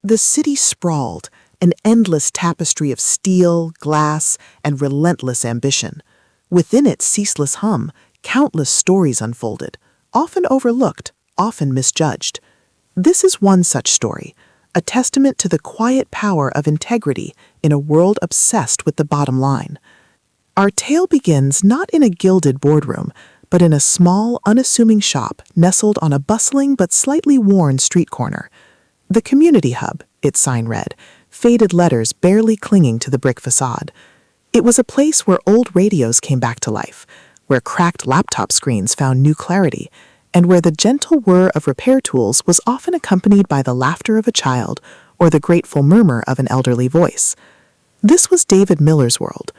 The city sprawled, an endless tapestry of steel, glass, and relentless ambition. Within its ceaseless hum, countless stories unfolded, often overlooked, often misjudged. This is one such story, a testament to the quiet power of integrity in a world obsessed with the bottom line. Our tale begins not in a gilded boardroom, but in a small, unassuming shop nestled on a bustling but slightly worn street corner. The Community Hub, its sign read, faded letters barely clinging to the brick facade. It was a place where old radios came back to life, where cracked laptop screens found new clarity, and where the gentle whir of repair tools was often accompanied by the laughter of a child or the grateful murmur of an elderly voice. This was David Miller's world.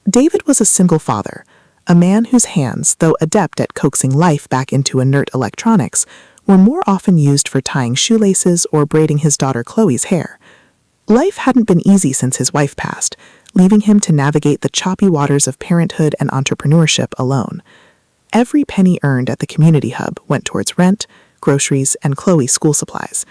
David was a single father, a man whose hands, though adept at coaxing life back into inert electronics, were more often used for tying shoelaces or braiding his daughter Chloe's hair. Life hadn't been easy since his wife passed, leaving him to navigate the choppy waters of parenthood and entrepreneurship alone. Every penny earned at the Community Hub went towards rent, groceries, and Chloe's school supplies.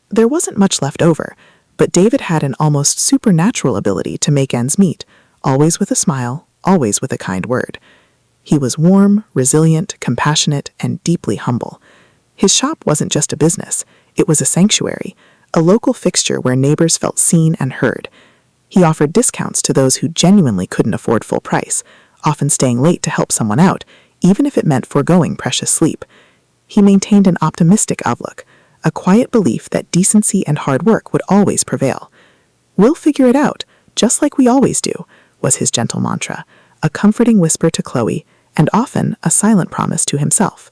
There wasn't much left over, but David had an almost supernatural ability to make ends meet, always with a smile, always with a kind word. He was warm, resilient, compassionate, and deeply humble. His shop wasn't just a business, it was a sanctuary, a local fixture where neighbors felt seen and heard. He offered discounts to those who genuinely couldn't afford full price, often staying late to help someone out, even if it meant foregoing precious sleep. He maintained an optimistic outlook, a quiet belief that decency and hard work would always prevail. "We'll figure it out, just like we always do," was his gentle mantra, a comforting whisper to Chloe, and often a silent promise to himself.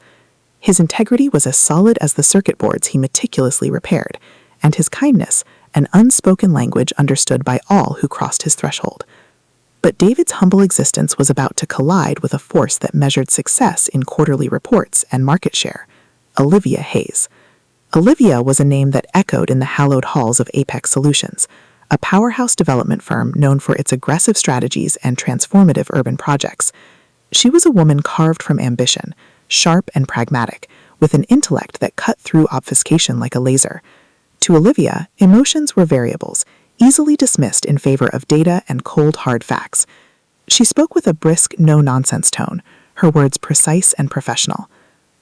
His integrity was as solid as the circuit boards he meticulously repaired, and his kindness an unspoken language understood by all who crossed his threshold. But David's humble existence was about to collide with a force that measured success in quarterly reports and market share: Olivia Hayes. Olivia was a name that echoed in the hallowed halls of Apex Solutions, a powerhouse development firm known for its aggressive strategies and transformative urban projects. She was a woman carved from ambition, sharp and pragmatic, with an intellect that cut through obfuscation like a laser. To Olivia, emotions were variables, easily dismissed in favor of data and cold, hard facts. She spoke with a brisk, no-nonsense tone, her words precise and professional.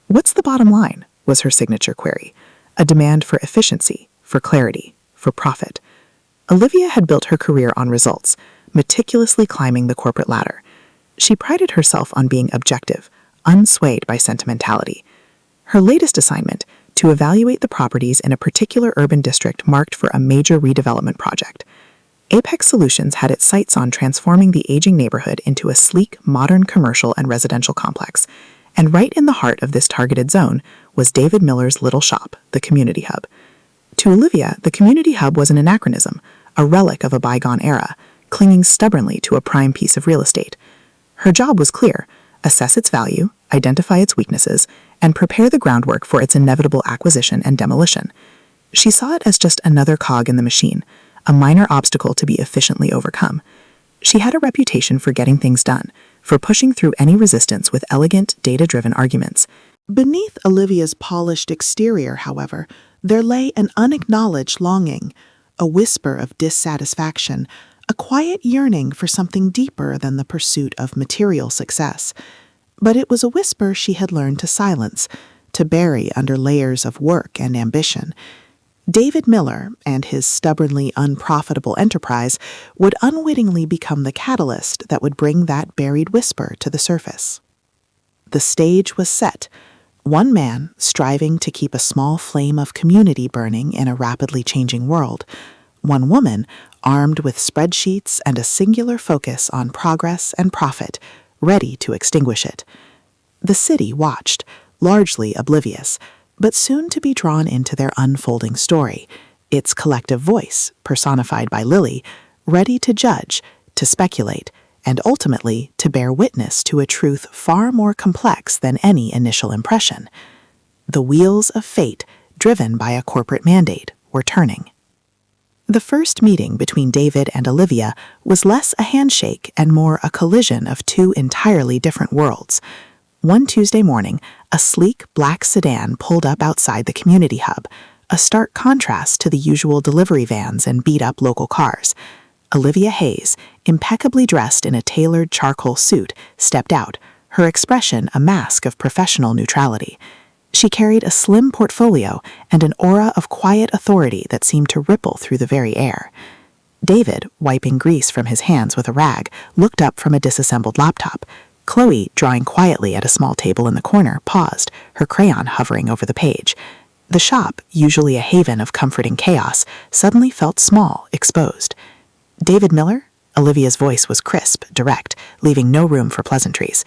"What's the bottom line?" was her signature query, a demand for efficiency, for clarity, for profit. Olivia had built her career on results, meticulously climbing the corporate ladder. She prided herself on being objective, unswayed by sentimentality. Her latest assignment, to evaluate the properties in a particular urban district marked for a major redevelopment project. Apex Solutions had its sights on transforming the aging neighborhood into a sleek, modern commercial and residential complex, and right in the heart of this targeted zone was David Miller's little shop, the Community Hub. To Olivia, the Community Hub was an anachronism, a relic of a bygone era, clinging stubbornly to a prime piece of real estate. Her job was clear: assess its value, identify its weaknesses, and prepare the groundwork for its inevitable acquisition and demolition. She saw it as just another cog in the machine, a minor obstacle to be efficiently overcome. She had a reputation for getting things done, for pushing through any resistance with elegant, data-driven arguments. Beneath Olivia's polished exterior, however, there lay an unacknowledged longing, a whisper of dissatisfaction, a quiet yearning for something deeper than the pursuit of material success. But it was a whisper she had learned to silence, to bury under layers of work and ambition. David Miller and his stubbornly unprofitable enterprise would unwittingly become the catalyst that would bring that buried whisper to the surface. The stage was set. One man striving to keep a small flame of community burning in a rapidly changing world. One woman armed with spreadsheets and a singular focus on progress and profit, ready to extinguish it. The city watched, largely oblivious, but soon to be drawn into their unfolding story, its collective voice, personified by Lily, ready to judge, to speculate, and ultimately to bear witness to a truth far more complex than any initial impression. The wheels of fate, driven by a corporate mandate, were turning. The first meeting between David and Olivia was less a handshake and more a collision of two entirely different worlds. One Tuesday morning, a sleek black sedan pulled up outside the Community Hub, a stark contrast to the usual delivery vans and beat-up local cars. Olivia Hayes, impeccably dressed in a tailored charcoal suit, stepped out, her expression a mask of professional neutrality. She carried a slim portfolio and an aura of quiet authority that seemed to ripple through the very air. David, wiping grease from his hands with a rag, looked up from a disassembled laptop. Chloe, drawing quietly at a small table in the corner, paused, her crayon hovering over the page. The shop, usually a haven of comforting chaos, suddenly felt small, exposed. "David Miller?" Olivia's voice was crisp, direct, leaving no room for pleasantries.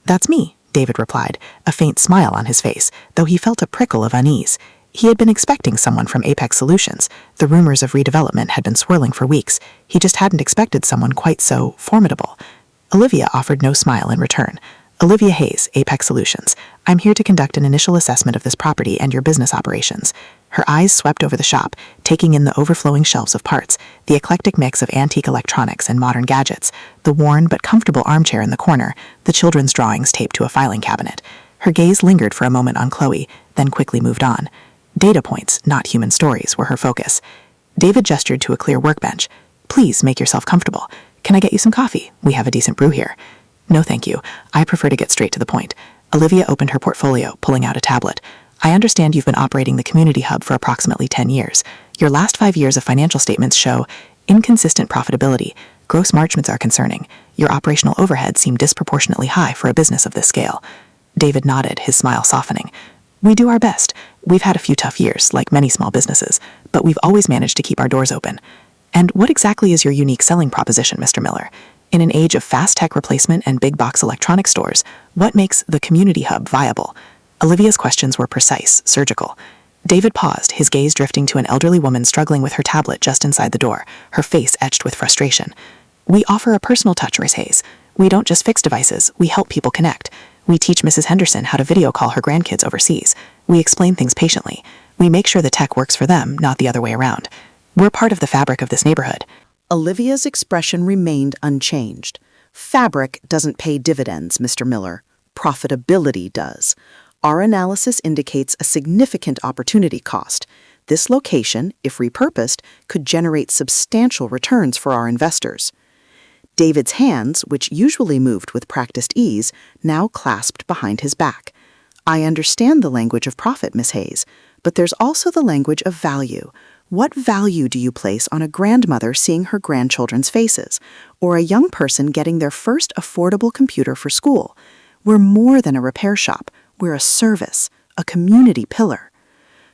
"That's me," David replied, a faint smile on his face, though he felt a prickle of unease. He had been expecting someone from Apex Solutions. The rumors of redevelopment had been swirling for weeks. He just hadn't expected someone quite so formidable. Olivia offered no smile in return. "Olivia Hayes, Apex Solutions. I'm here to conduct an initial assessment of this property and your business operations." Her eyes swept over the shop, taking in the overflowing shelves of parts, the eclectic mix of antique electronics and modern gadgets, the worn but comfortable armchair in the corner, the children's drawings taped to a filing cabinet. Her gaze lingered for a moment on Chloe, then quickly moved on. Data points, not human stories, were her focus. David gestured to a clear workbench. "Please make yourself comfortable. Can I get you some coffee? We have a decent brew here." "No, thank you. I prefer to get straight to the point." Olivia opened her portfolio, pulling out a tablet. "I understand you've been operating the community hub for approximately 10 years. Your last 5 years of financial statements show inconsistent profitability. Gross margins are concerning. Your operational overheads seem disproportionately high for a business of this scale." David nodded, his smile softening. "We do our best. We've had a few tough years, like many small businesses, but we've always managed to keep our doors open." "And what exactly is your unique selling proposition, Mr. Miller? In an age of fast tech replacement and big box electronic stores, what makes the community hub viable?" Olivia's questions were precise, surgical. David paused, his gaze drifting to an elderly woman struggling with her tablet just inside the door, her face etched with frustration. "We offer a personal touch, Miss Hayes. We don't just fix devices, we help people connect. We teach Mrs. Henderson how to video call her grandkids overseas. We explain things patiently. We make sure the tech works for them, not the other way around. We're part of the fabric of this neighborhood." Olivia's expression remained unchanged. "Fabric doesn't pay dividends, Mr. Miller. Profitability does. Our analysis indicates a significant opportunity cost. This location, if repurposed, could generate substantial returns for our investors." David's hands, which usually moved with practiced ease, now clasped behind his back. "I understand the language of profit, Miss Hayes, but there's also the language of value. What value do you place on a grandmother seeing her grandchildren's faces, or a young person getting their first affordable computer for school? We're more than a repair shop. We're a service, a community pillar."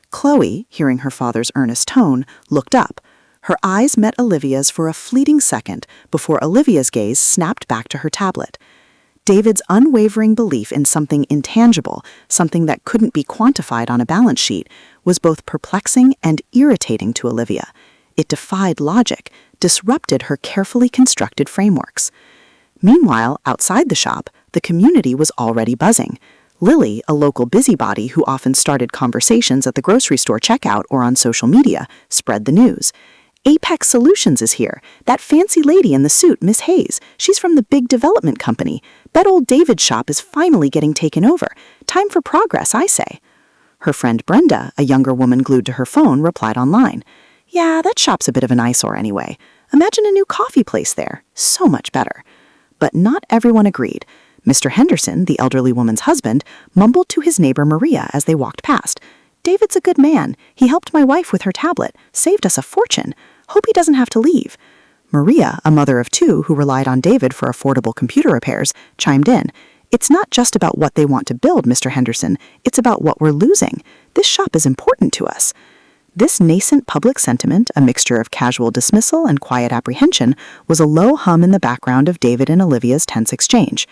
Chloe, hearing her father's earnest tone, looked up. Her eyes met Olivia's for a fleeting second before Olivia's gaze snapped back to her tablet. David's unwavering belief in something intangible, something that couldn't be quantified on a balance sheet, was both perplexing and irritating to Olivia. It defied logic, disrupted her carefully constructed frameworks. Meanwhile, outside the shop, the community was already buzzing. Lily, a local busybody who often started conversations at the grocery store checkout or on social media, spread the news. "Apex Solutions is here. That fancy lady in the suit, Miss Hayes. She's from the big development company. Bet old David's shop is finally getting taken over. Time for progress, I say." Her friend Brenda, a younger woman glued to her phone, replied online. "Yeah, that shop's a bit of an eyesore anyway. Imagine a new coffee place there. So much better." But not everyone agreed. Mr. Henderson, the elderly woman's husband, mumbled to his neighbor Maria as they walked past. "David's a good man. He helped my wife with her tablet, saved us a fortune. Hope he doesn't have to leave." Maria, a mother of 2 who relied on David for affordable computer repairs, chimed in. "It's not just about what they want to build, Mr. Henderson. It's about what we're losing. This shop is important to us." This nascent public sentiment, a mixture of casual dismissal and quiet apprehension, was a low hum in the background of David and Olivia's tense exchange.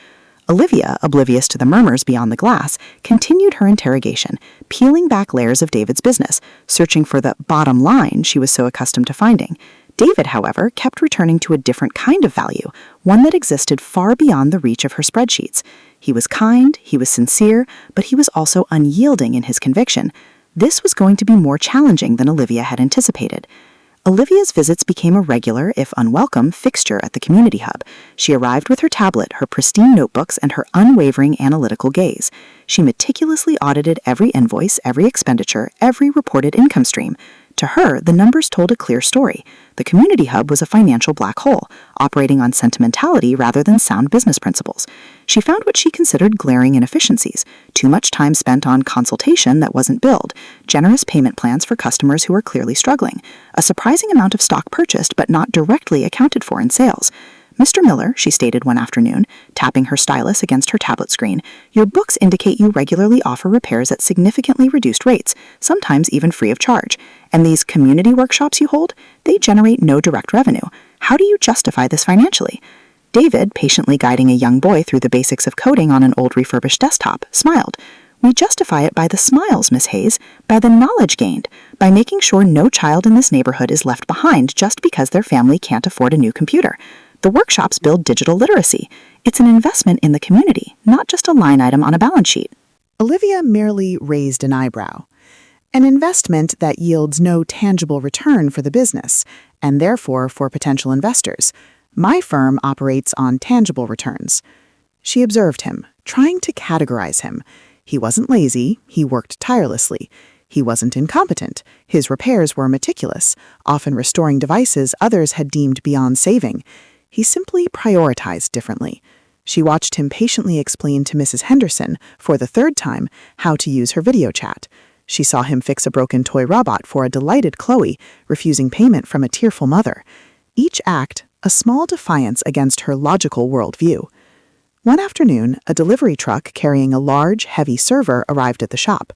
Olivia, oblivious to the murmurs beyond the glass, continued her interrogation, peeling back layers of David's business, searching for the bottom line she was so accustomed to finding. David, however, kept returning to a different kind of value, one that existed far beyond the reach of her spreadsheets. He was kind, he was sincere, but he was also unyielding in his conviction. This was going to be more challenging than Olivia had anticipated. Olivia's visits became a regular, if unwelcome, fixture at the community hub. She arrived with her tablet, her pristine notebooks, and her unwavering analytical gaze. She meticulously audited every invoice, every expenditure, every reported income stream. To her, the numbers told a clear story. The community hub was a financial black hole, operating on sentimentality rather than sound business principles. She found what she considered glaring inefficiencies: too much time spent on consultation that wasn't billed, generous payment plans for customers who were clearly struggling, a surprising amount of stock purchased but not directly accounted for in sales. "Mr. Miller," she stated one afternoon, tapping her stylus against her tablet screen, "your books indicate you regularly offer repairs at significantly reduced rates, sometimes even free of charge. And these community workshops you hold, they generate no direct revenue. How do you justify this financially?" David, patiently guiding a young boy through the basics of coding on an old refurbished desktop, smiled. "We justify it by the smiles, Miss Hayes, by the knowledge gained, by making sure no child in this neighborhood is left behind just because their family can't afford a new computer. The workshops build digital literacy. It's an investment in the community, not just a line item on a balance sheet." Olivia merely raised an eyebrow. An investment that yields no tangible return for the business, and therefore for potential investors. My firm operates on tangible returns. She observed him, trying to categorize him. He wasn't lazy, he worked tirelessly. He wasn't incompetent. His repairs were meticulous, often restoring devices others had deemed beyond saving. He simply prioritized differently. She watched him patiently explain to Mrs. Henderson, for the third time, how to use her video chat. She saw him fix a broken toy robot for a delighted Chloe, refusing payment from a tearful mother. Each act, a small defiance against her logical worldview. One afternoon, a delivery truck carrying a large, heavy server arrived at the shop.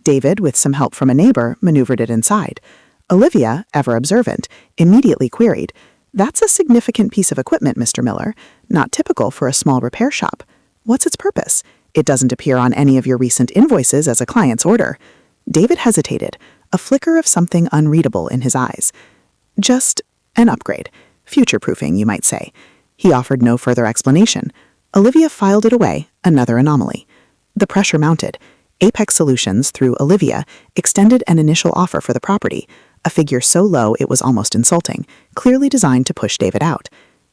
David, with some help from a neighbor, maneuvered it inside. Olivia, ever observant, immediately queried, "That's a significant piece of equipment, Mr. Miller. Not typical for a small repair shop. What's its purpose? It doesn't appear on any of your recent invoices as a client's order." David hesitated, a flicker of something unreadable in his eyes. "Just an upgrade. Future-proofing, you might say." He offered no further explanation. Olivia filed it away, another anomaly. The pressure mounted. Apex Solutions, through Olivia, extended an initial offer for the property, a figure so low it was almost insulting, clearly designed to push David out.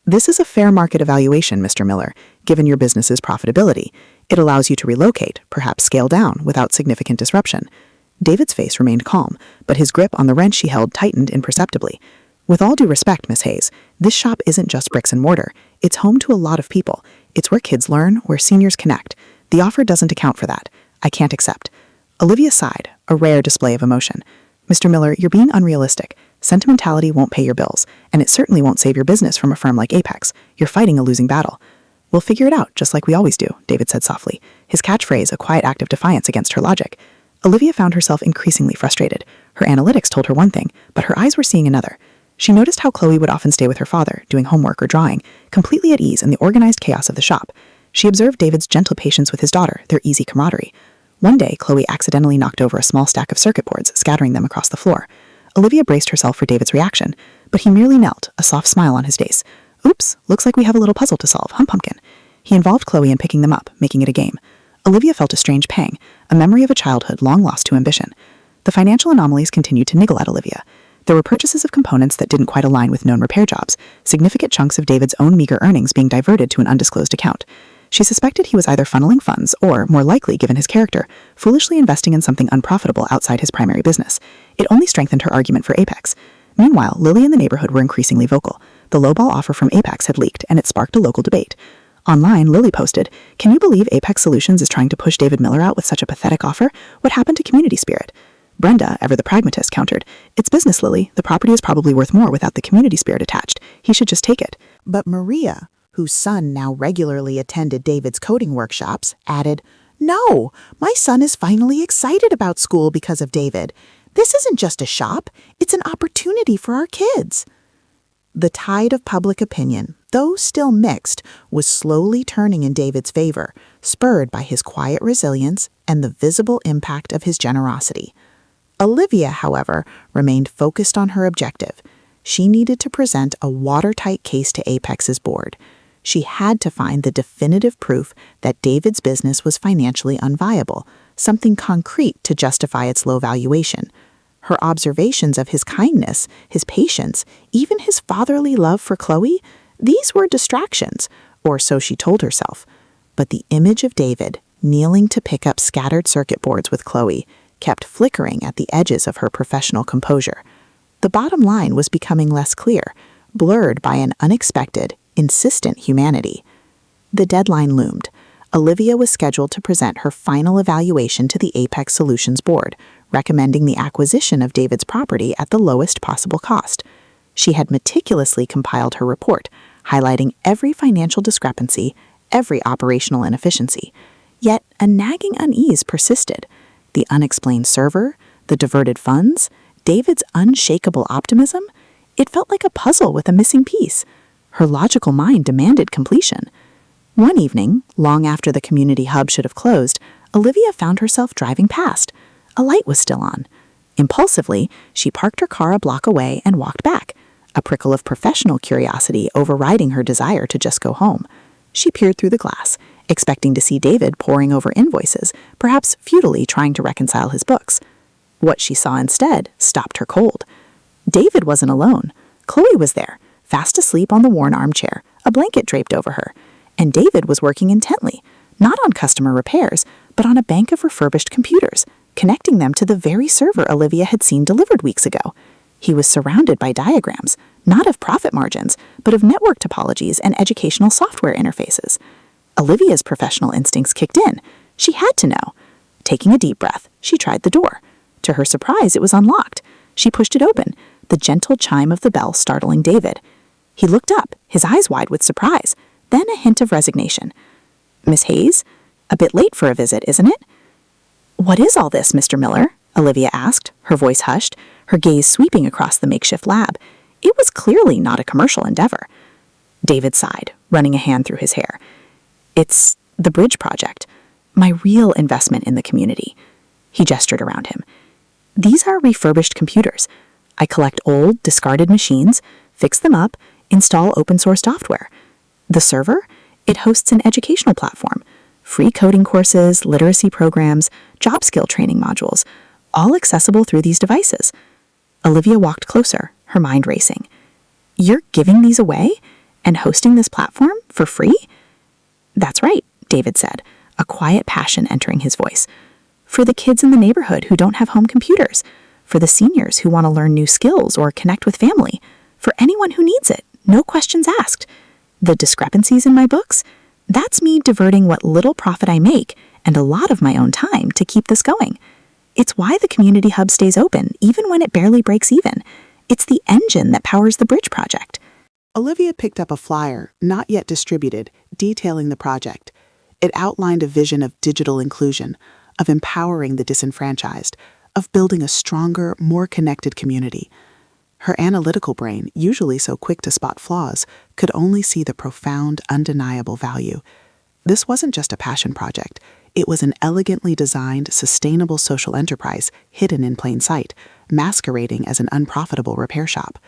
"This is a fair market evaluation, Mr. Miller, given your business's profitability. It allows you to relocate, perhaps scale down, without significant disruption." David's face remained calm, but his grip on the wrench he held tightened imperceptibly. "With all due respect, Miss Hayes, this shop isn't just bricks and mortar. It's home to a lot of people. It's where kids learn, where seniors connect. The offer doesn't account for that. I can't accept." Olivia sighed, a rare display of emotion. "Mr. Miller, you're being unrealistic. Sentimentality won't pay your bills, and it certainly won't save your business from a firm like Apex. You're fighting a losing battle." "We'll figure it out, just like we always do," David said softly, his catchphrase a quiet act of defiance against her logic. Olivia found herself increasingly frustrated. Her analytics told her one thing, but her eyes were seeing another. She noticed how Chloe would often stay with her father, doing homework or drawing, completely at ease in the organized chaos of the shop. She observed David's gentle patience with his daughter, their easy camaraderie. One day, Chloe accidentally knocked over a small stack of circuit boards, scattering them across the floor. Olivia braced herself for David's reaction, but he merely knelt, a soft smile on his face. "Oops, looks like we have a little puzzle to solve, huh, Pumpkin?" He involved Chloe in picking them up, making it a game. Olivia felt a strange pang, a memory of a childhood long lost to ambition. The financial anomalies continued to niggle at Olivia. There were purchases of components that didn't quite align with known repair jobs, significant chunks of David's own meager earnings being diverted to an undisclosed account. She suspected he was either funneling funds or, more likely given his character, foolishly investing in something unprofitable outside his primary business. It only strengthened her argument for Apex. Meanwhile, Lily and the neighborhood were increasingly vocal. The lowball offer from Apex had leaked, and it sparked a local debate. Online, Lily posted, "Can you believe Apex Solutions is trying to push David Miller out with such a pathetic offer? What happened to community spirit?" Brenda, ever the pragmatist, countered, "It's business, Lily. The property is probably worth more without the community spirit attached. He should just take it." But Maria, whose son now regularly attended David's coding workshops, added, "No, my son is finally excited about school because of David. This isn't just a shop, it's an opportunity for our kids." The tide of public opinion, though still mixed, was slowly turning in David's favor, spurred by his quiet resilience and the visible impact of his generosity. Olivia, however, remained focused on her objective. She needed to present a watertight case to Apex's board. She had to find the definitive proof that David's business was financially unviable, something concrete to justify its low valuation. Her observations of his kindness, his patience, even his fatherly love for Chloe, these were distractions, or so she told herself. But the image of David, kneeling to pick up scattered circuit boards with Chloe, kept flickering at the edges of her professional composure. The bottom line was becoming less clear, blurred by an unexpected, insistent humanity. The deadline loomed. Olivia was scheduled to present her final evaluation to the Apex Solutions Board, recommending the acquisition of David's property at the lowest possible cost. She had meticulously compiled her report, highlighting every financial discrepancy, every operational inefficiency. Yet a nagging unease persisted. The unexplained server, the diverted funds, David's unshakable optimism. It felt like a puzzle with a missing piece. Her logical mind demanded completion. One evening, long after the community hub should have closed, Olivia found herself driving past. A light was still on. Impulsively, she parked her car a block away and walked back, a prickle of professional curiosity overriding her desire to just go home. She peered through the glass, expecting to see David poring over invoices, perhaps futilely trying to reconcile his books. What she saw instead stopped her cold. David wasn't alone. Chloe was there, fast asleep on the worn armchair, a blanket draped over her. And David was working intently, not on customer repairs, but on a bank of refurbished computers, connecting them to the very server Olivia had seen delivered weeks ago. He was surrounded by diagrams, not of profit margins, but of network topologies and educational software interfaces. Olivia's professional instincts kicked in. She had to know. Taking a deep breath, she tried the door. To her surprise, it was unlocked. She pushed it open, the gentle chime of the bell startling David. He looked up, his eyes wide with surprise, then a hint of resignation. "Miss Hayes? A bit late for a visit, isn't it?" "What is all this, Mr. Miller?" Olivia asked, her voice hushed, her gaze sweeping across the makeshift lab. It was clearly not a commercial endeavor. David sighed, running a hand through his hair. "It's the bridge project, my real investment in the community." He gestured around him. "These are refurbished computers. I collect old, discarded machines, fix them up, install open-source software. The server? It hosts an educational platform, free coding courses, literacy programs, job skill training modules, all accessible through these devices." Olivia walked closer, her mind racing. "You're giving these away and hosting this platform for free?" "That's right," David said, a quiet passion entering his voice. "For the kids in the neighborhood who don't have home computers, for the seniors who want to learn new skills or connect with family, for anyone who needs it, no questions asked. The discrepancies in my books? That's me diverting what little profit I make and a lot of my own time to keep this going. It's why the community hub stays open, even when it barely breaks even. It's the engine that powers the bridge project." Olivia picked up a flyer, not yet distributed, detailing the project. It outlined a vision of digital inclusion, of empowering the disenfranchised, of building a stronger, more connected community. Her analytical brain, usually so quick to spot flaws, could only see the profound, undeniable value. This wasn't just a passion project. It was an elegantly designed, sustainable social enterprise hidden in plain sight, masquerading as an unprofitable repair shop.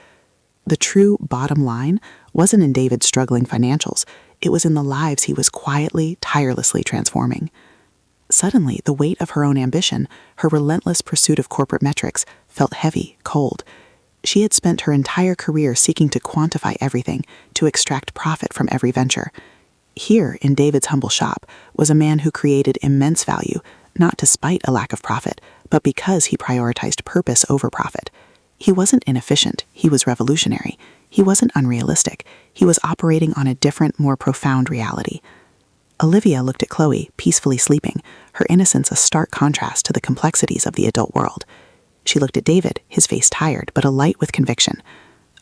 The true bottom line wasn't in David's struggling financials. It was in the lives he was quietly, tirelessly transforming. Suddenly, the weight of her own ambition, her relentless pursuit of corporate metrics, felt heavy, cold. She had spent her entire career seeking to quantify everything, to extract profit from every venture. Here, in David's humble shop, was a man who created immense value, not to spite a lack of profit, but because he prioritized purpose over profit. He wasn't inefficient, he was revolutionary. He wasn't unrealistic, he was operating on a different, more profound reality. Olivia looked at Chloe, peacefully sleeping, her innocence a stark contrast to the complexities of the adult world. She looked at David, his face tired, but alight with conviction.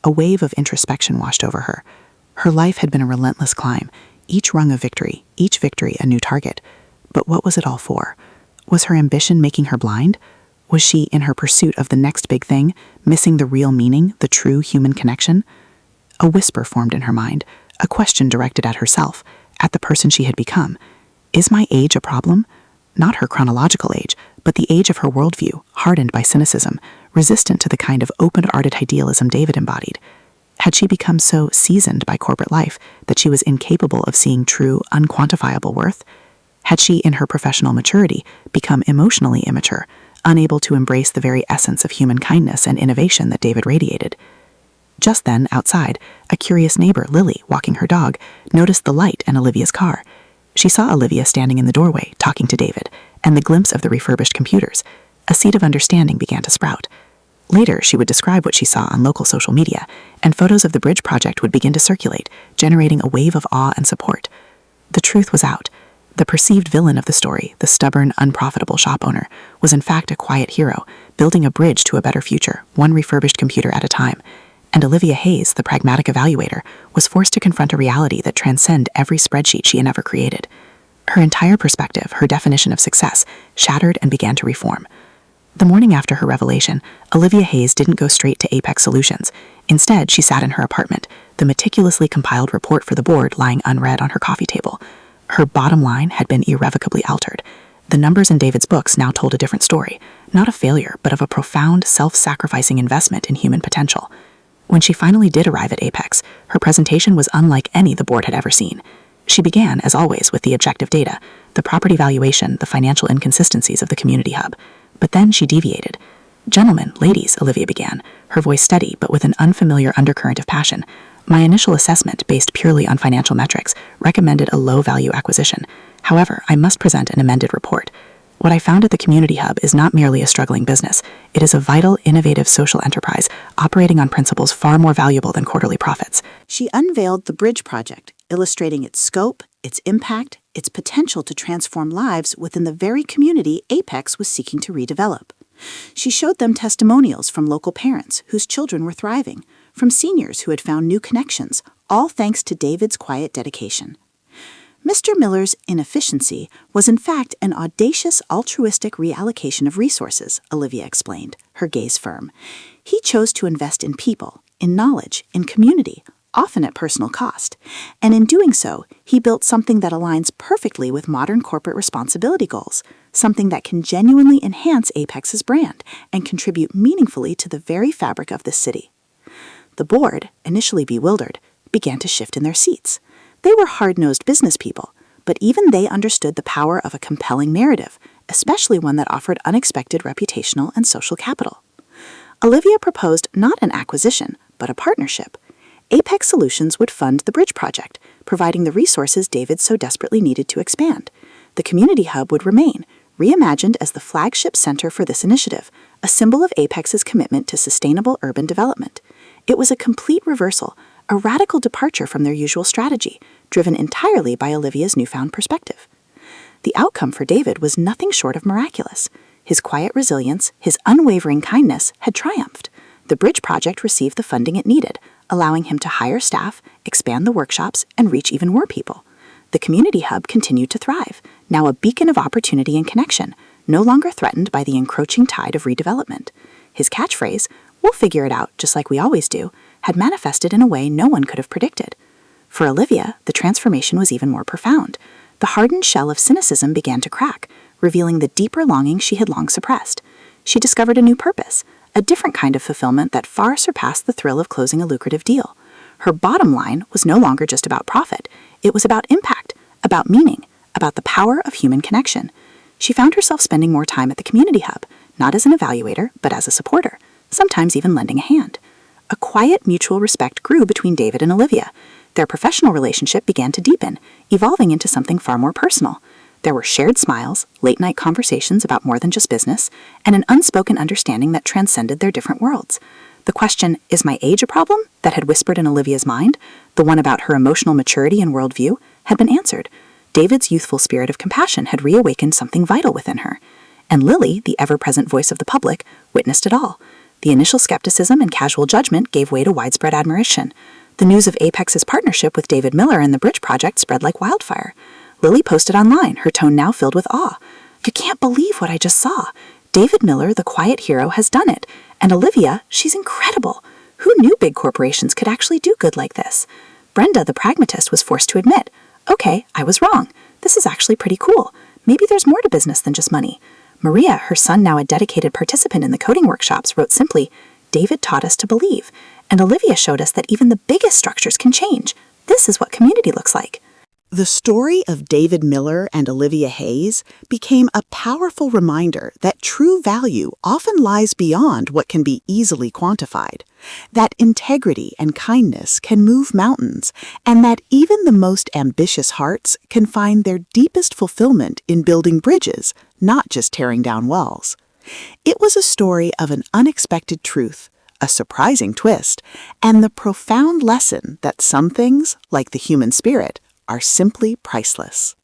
A wave of introspection washed over her. Her life had been a relentless climb, each rung a victory, each victory a new target. But what was it all for? Was her ambition making her blind? Was she, in her pursuit of the next big thing, missing the real meaning, the true human connection? A whisper formed in her mind, a question directed at herself, at the person she had become. Is my age a problem? Not her chronological age, but the age of her worldview, hardened by cynicism, resistant to the kind of open-hearted idealism David embodied. Had she become so seasoned by corporate life that she was incapable of seeing true, unquantifiable worth? Had she, in her professional maturity, become emotionally immature, unable to embrace the very essence of human kindness and innovation that David radiated. Just then, outside, a curious neighbor, Lily, walking her dog, noticed the light in Olivia's car. She saw Olivia standing in the doorway, talking to David, and the glimpse of the refurbished computers. A seed of understanding began to sprout. Later, she would describe what she saw on local social media, and photos of the bridge project would begin to circulate, generating a wave of awe and support. The truth was out. The perceived villain of the story, the stubborn, unprofitable shop owner, was in fact a quiet hero, building a bridge to a better future, one refurbished computer at a time. And Olivia Hayes, the pragmatic evaluator, was forced to confront a reality that transcended every spreadsheet she had ever created. Her entire perspective, her definition of success, shattered and began to reform. The morning after her revelation, Olivia Hayes didn't go straight to Apex Solutions. Instead, she sat in her apartment, the meticulously compiled report for the board lying unread on her coffee table. Her bottom line had been irrevocably altered. The numbers in David's books now told a different story, not of failure, but of a profound, self-sacrificing investment in human potential. When she finally did arrive at Apex, her presentation was unlike any the board had ever seen. She began, as always, with the objective data, the property valuation, the financial inconsistencies of the community hub. But then she deviated. "Gentlemen, ladies," Olivia began, her voice steady but with an unfamiliar undercurrent of passion. "My initial assessment, based purely on financial metrics, recommended a low-value acquisition. However, I must present an amended report. What I found at the community hub is not merely a struggling business. It is a vital, innovative social enterprise operating on principles far more valuable than quarterly profits." She unveiled the bridge project, illustrating its scope, its impact, its potential to transform lives within the very community Apex was seeking to redevelop. She showed them testimonials from local parents whose children were thriving, from seniors who had found new connections, all thanks to David's quiet dedication. Mr. Miller's inefficiency was in fact an audacious altruistic reallocation of resources, Olivia explained, her gaze firm. He chose to invest in people, in knowledge, in community, often at personal cost. And in doing so, he built something that aligns perfectly with modern corporate responsibility goals, something that can genuinely enhance Apex's brand and contribute meaningfully to the very fabric of this city. The board, initially bewildered, began to shift in their seats. They were hard-nosed business people, but even they understood the power of a compelling narrative, especially one that offered unexpected reputational and social capital. Olivia proposed not an acquisition, but a partnership. Apex Solutions would fund the bridge project, providing the resources David so desperately needed to expand. The community hub would remain, reimagined as the flagship center for this initiative, a symbol of Apex's commitment to sustainable urban development. It was a complete reversal, a radical departure from their usual strategy, driven entirely by Olivia's newfound perspective. The outcome for David was nothing short of miraculous. His quiet resilience, his unwavering kindness had triumphed. The bridge project received the funding it needed, allowing him to hire staff, expand the workshops, and reach even more people. The community hub continued to thrive, now a beacon of opportunity and connection, no longer threatened by the encroaching tide of redevelopment. His catchphrase, "We'll figure it out just like we always do," had manifested in a way no one could have predicted. For Olivia, the transformation was even more profound. The hardened shell of cynicism began to crack, revealing the deeper longing she had long suppressed. She discovered a new purpose, a different kind of fulfillment that far surpassed the thrill of closing a lucrative deal. Her bottom line was no longer just about profit. It was about impact, about meaning, about the power of human connection. She found herself spending more time at the community hub, not as an evaluator, but as a supporter, sometimes even lending a hand. A quiet mutual respect grew between David and Olivia. Their professional relationship began to deepen, evolving into something far more personal. There were shared smiles, late-night conversations about more than just business, and an unspoken understanding that transcended their different worlds. The question, "Is my age a problem?" that had whispered in Olivia's mind, the one about her emotional maturity and worldview, had been answered. David's youthful spirit of compassion had reawakened something vital within her. And Lily, the ever-present voice of the public, witnessed it all. The initial skepticism and casual judgment gave way to widespread admiration. The news of Apex's partnership with David Miller and the Bridge Project spread like wildfire. Lily posted online, her tone now filled with awe. "You can't believe what I just saw. David Miller, the quiet hero, has done it. And Olivia, she's incredible. Who knew big corporations could actually do good like this?" Brenda, the pragmatist, was forced to admit, "Okay, I was wrong. This is actually pretty cool. Maybe there's more to business than just money." Maria, her son now a dedicated participant in the coding workshops, wrote simply, "David taught us to believe. And Olivia showed us that even the biggest structures can change. This is what community looks like." The story of David Miller and Olivia Hayes became a powerful reminder that true value often lies beyond what can be easily quantified, that integrity and kindness can move mountains, and that even the most ambitious hearts can find their deepest fulfillment in building bridges, not just tearing down walls. It was a story of an unexpected truth, a surprising twist, and the profound lesson that some things, like the human spirit, are simply priceless.